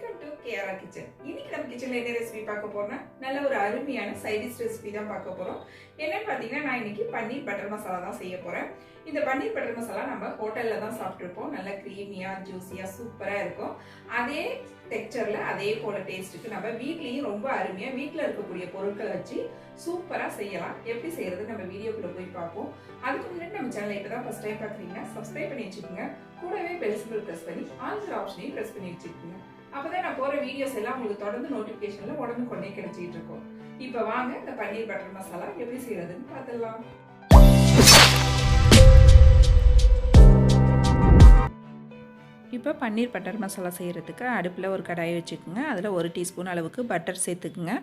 Welcome to KR kitchen. இன்னைக்கு நம்ம கிச்சன்ல என்ன ரெசிபி பார்க்க போறோம்னா நல்ல ஒரு அருமையான சைட் டிஷ் ரெசிபி தான் பார்க்க போறோம். என்னன்னு பாத்தீங்கன்னா நான் இன்னைக்கு பன்னீர் பட்டர் மசாலா தான் செய்ய போறேன். இந்த பன்னீர் பட்டர் மசாலா நம்ம ஹோட்டல்ல தான் சாப்பிட்டுருப்போம். நல்ல கிரீமியா ஜூசியா சூப்பரா இருக்கும். அதே டெக்ஸ்சர்ல அதே போல டேஸ்ட்டுக்கு நம்ம வீட்லயும் ரொம்ப அருமையா வீட்டில் இருக்கக்கூடிய பொருட்களை வச்சு சூப்பரா செய்யலாம். எப்படி செய்யறது நம்ம வீடியோக்குள்ள போய் பார்ப்போம். அதுக்கு முன்னாடி நம்ம சேனலை இப்பதான் ஃபர்ஸ்ட் டைம் பாக்குறீங்கன்னா சப்ஸ்கிரைப் பண்ணி வச்சுக்கோங்க. கூடவே பெல் சிம்பிள் பிரஸ் பண்ணி ஆல் ஆப்ஷனையும் பிரஸ் பண்ணி வச்சுக்கோங்க. அப்பதான் நான் போற வீடியோஸ் எல்லாம் உங்களுக்கு தொடர்ந்து நோட்டிபிகேஷன்ல உடனுக்குடனே கிடைச்சிட்டு இருக்கும். இப்ப வாங்க இந்த பன்னீர் பட்டர் மசாலா எப்படி செய்யறதுன்னு பார்த்துடலாம். இப்போ பன்னீர் பட்டர் மசாலா செய்கிறதுக்கு அடுப்பில் ஒரு கடாயை வச்சுக்கோங்க. அதில் 1 டீஸ்பூன் அளவுக்கு பட்டர் சேர்த்துக்குங்க.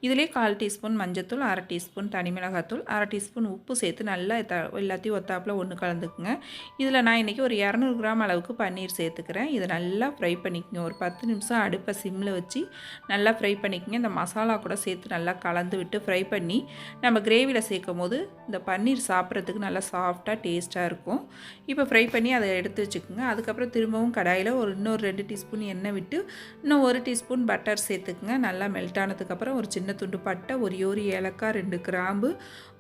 இதிலே 1/4 டீஸ்பூன் மஞ்சத்தூள், 1/2 டீஸ்பூன் தனி மிளகாத்தூள், 1/2 டீஸ்பூன் உப்பு சேர்த்து நல்லா எல்லாத்தையும் ஒத்தாப்பில் ஒன்று கலந்துக்குங்க. இதில் நான் இன்றைக்கி ஒரு 200 கிராம் அளவுக்கு பன்னீர் சேர்த்துக்கிறேன். இதை நல்லா ஃப்ரை பண்ணிக்கோங்க. ஒரு 10 நிமிஷம் அடுப்பை சிம்மில் வச்சு நல்லா ஃப்ரை பண்ணிக்கோங்க. இந்த மசாலா கூட சேர்த்து நல்லா கலந்து விட்டு ஃப்ரை பண்ணி நம்ம கிரேவியில் சேர்க்கும் போது இந்த பன்னீர் சாப்பிட்றதுக்கு நல்லா சாஃப்டாக டேஸ்ட்டாக இருக்கும். இப்போ ஃப்ரை பண்ணி அதை எடுத்து வச்சுக்கோங்க. அதுக்கப்புறம் திரும்பவும் கடாயில் இன்னொரு 2 டீஸ்பூன் எண்ணெய் விட்டு இன்னும் 1 டீஸ்பூன் பட்டர் சேர்த்துக்குங்க. நல்லா மெல்ட் ஆனதுக்கப்புறம் ஒரு சின்ன துண்டு பட்டை, ஒரு ஏலக்காய், 2 கிராம்பு,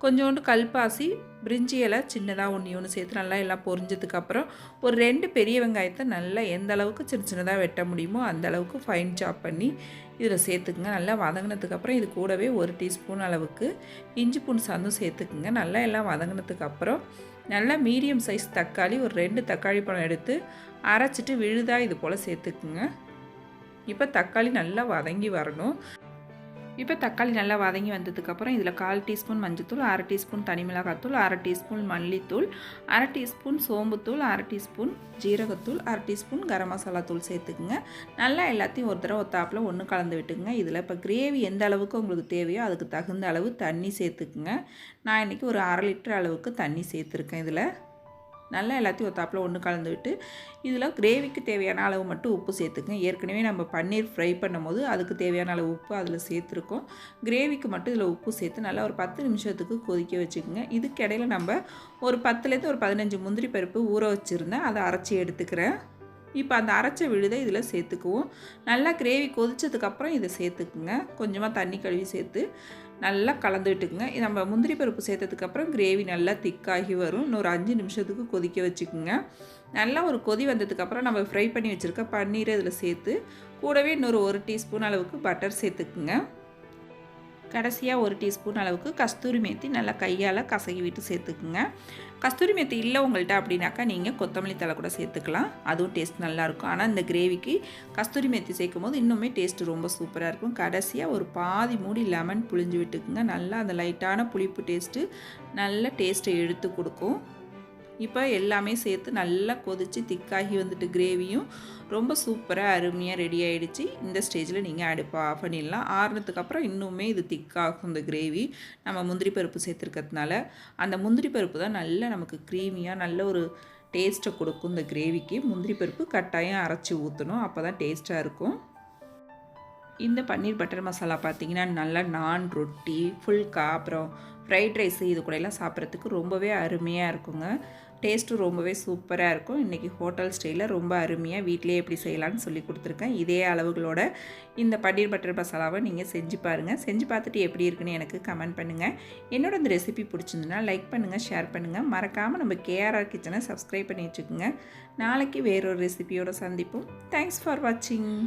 கொஞ்சோண்டு கல்பாசி, பிரிஞ்சி இலை சின்னதாக ஒன்று சேர்த்து நல்லா எல்லாம் பொரிஞ்சதுக்கப்புறம் ஒரு 2 பெரிய வெங்காயத்தை நல்லா எந்த அளவுக்கு சின்னதாக வெட்ட முடியுமோ அந்த அளவுக்கு ஃபைன் சாப் பண்ணி இதில் சேர்த்துக்குங்க. நல்லா வதங்கினதுக்கப்புறம் இது கூடவே 1 டீஸ்பூன் அளவுக்கு இஞ்சி பூண்டு சாந்தும் சேர்த்துக்குங்க. நல்லா எல்லாம் வதங்கினதுக்கப்புறம் நல்லா மீடியம் சைஸ் தக்காளி ஒரு 2 தக்காளி பழம் எடுத்து அரைச்சிட்டு விழுதாக இது போல் சேர்த்துக்குங்க. இப்போ தக்காளி நல்லா வதங்கி வரணும். இப்போ தக்காளி நல்லா வதங்கி வந்ததுக்கப்புறம் இதில் 1/4 டீஸ்பூன் மஞ்சத்தூள், 1/2 டீஸ்பூன் தனி மிளகாத்தூள், 1/2 டீஸ்பூன் மல்லித்தூள், 1/2 டீஸ்பூன் சோம்புத்தூள், 1/2 டீஸ்பூன் ஜீரகத்தூள், 1/2 டீஸ்பூன் கரம் மசாலா தூள் சேர்த்துக்குங்க. நல்லா எல்லாத்தையும் ஒரு தடவை ஒத்தாப்பில் ஒன்று கலந்து விட்டுக்குங்க. இதில் இப்போ கிரேவி எந்த அளவுக்கு உங்களுக்கு தேவையோ அதுக்கு தகுந்த அளவு தண்ணி சேர்த்துக்குங்க. நான் இன்றைக்கி ஒரு 1/2 லிட்டர் அளவுக்கு தண்ணி சேர்த்துருக்கேன். இதில் நல்லா எல்லாத்தையும் ஒத்தாப்பில் ஒன்று கலந்து விட்டு இதில் கிரேவிக்கு தேவையான அளவு மட்டும் உப்பு சேர்த்துக்குங்க. ஏற்கனவே நம்ம பன்னீர் ஃப்ரை பண்ணும் போது அதுக்கு தேவையான அளவு உப்பு அதில் சேர்த்துருக்கோம். கிரேவிக்கு மட்டும் இதில் உப்பு சேர்த்து நல்லா ஒரு 10 நிமிஷத்துக்கு கொதிக்க வச்சுக்கோங்க. இதுக்கு இடையில் நம்ம ஒரு 10லேருந்து ஒரு 15 முந்திரி பருப்பு ஊற வச்சுருந்தேன். அதை அரைச்சி எடுத்துக்கிறேன். இப்போ அந்த அரைச்ச விழுதை இதில் சேர்த்துக்குவோம். நல்லா கிரேவி கொதிச்சதுக்கப்புறம் இதை சேர்த்துக்குங்க. கொஞ்சமாக தண்ணி கழுவி சேர்த்து நல்லா கலந்து விட்டுக்குங்க. நம்ம முந்திரி பருப்பு சேர்த்ததுக்கப்புறம் கிரேவி நல்லா திக்காகி வரும். இன்னொரு 5 நிமிஷத்துக்கு கொதிக்க வச்சுக்குங்க. நல்லா ஒரு கொதி வந்ததுக்கப்புறம் நம்ம ஃப்ரை பண்ணி வச்சுருக்க பன்னீரை இதில் சேர்த்து கூடவே இன்னொரு 1 டீஸ்பூன் அளவுக்கு பட்டர் சேர்த்துக்குங்க. கடைசியாக 1 டீஸ்பூன் அளவுக்கு கஸ்தூரி மேத்தி நல்லா கையால் கசகி விட்டு சேர்த்துக்குங்க. கஸ்தூரி மேத்தி இல்லை உங்கள்கிட்ட அப்படின்னாக்கா நீங்கள் கொத்தமல்லி தழை கூட சேர்த்துக்கலாம். அதுவும் டேஸ்ட் நல்லாயிருக்கும். ஆனால் இந்த கிரேவிக்கு கஸ்தூரி மேத்தி சேர்க்கும் போது இன்னுமே டேஸ்ட்டு ரொம்ப சூப்பராக இருக்கும். கடைசியாக ஒரு பாதி மூடி லெமன் புழிஞ்சு விட்டுக்குங்க. நல்லா அந்த லைட்டான புளிப்பு டேஸ்ட்டு நல்ல டேஸ்ட்டை எடுத்து கொடுக்கும். இப்போ எல்லாமே சேர்த்து நல்லா கொதித்து திக்காகி வந்துட்டு கிரேவியும் ரொம்ப சூப்பராக அருமையாக ரெடி ஆகிடுச்சு. இந்த ஸ்டேஜில் நீங்கள் அடுப்பை ஆஃப் பண்ணிடலாம். ஆறுனதுக்கப்புறம் இன்னுமே இது திக்காகும். இந்த கிரேவி நம்ம முந்திரி பருப்பு சேர்த்துருக்கிறதுனால அந்த முந்திரி பருப்பு தான் நல்லா நமக்கு க்ரீமியாக நல்ல ஒரு டேஸ்ட்டை கொடுக்கும். இந்த கிரேவிக்கு முந்திரி பருப்பு கட்டாயம் அரைச்சி ஊற்றணும். அப்போ தான் டேஸ்ட்டாக இருக்கும். இந்த பன்னீர் பட்டர் மசாலா பார்த்திங்கன்னா நல்லா நான், ரொட்டி, ஃபுல்கா, அப்புறம் ஃப்ரைட் ரைஸு இது கூடலாம் சாப்பிட்றதுக்கு ரொம்பவே அருமையாக இருக்குங்க. டேஸ்ட்டும் ரொம்பவே சூப்பராக இருக்கும். இன்றைக்கி ஹோட்டல் ஸ்டைலில் ரொம்ப அருமையாக வீட்டிலே எப்படி செய்யலான்னு சொல்லி கொடுத்துருக்கேன். இதே அளவுகளோட இந்த பன்னீர் பட்டர் மசாலாவை நீங்கள் செஞ்சு பாருங்கள். செஞ்சு பார்த்துட்டு எப்படி இருக்குன்னு எனக்கு கமெண்ட் பண்ணுங்கள். என்னோட இந்த ரெசிபி பிடிச்சிருந்துன்னா லைக் பண்ணுங்கள், ஷேர் பண்ணுங்கள். மறக்காமல் நம்ம கேஆர்ஆர் கிச்சனை சப்ஸ்கிரைப் பண்ணி வச்சுக்கோங்க. நாளைக்கு வேறொரு ரெசிபியோடு சந்திப்போம். தேங்க்ஸ் ஃபார் வாட்சிங்.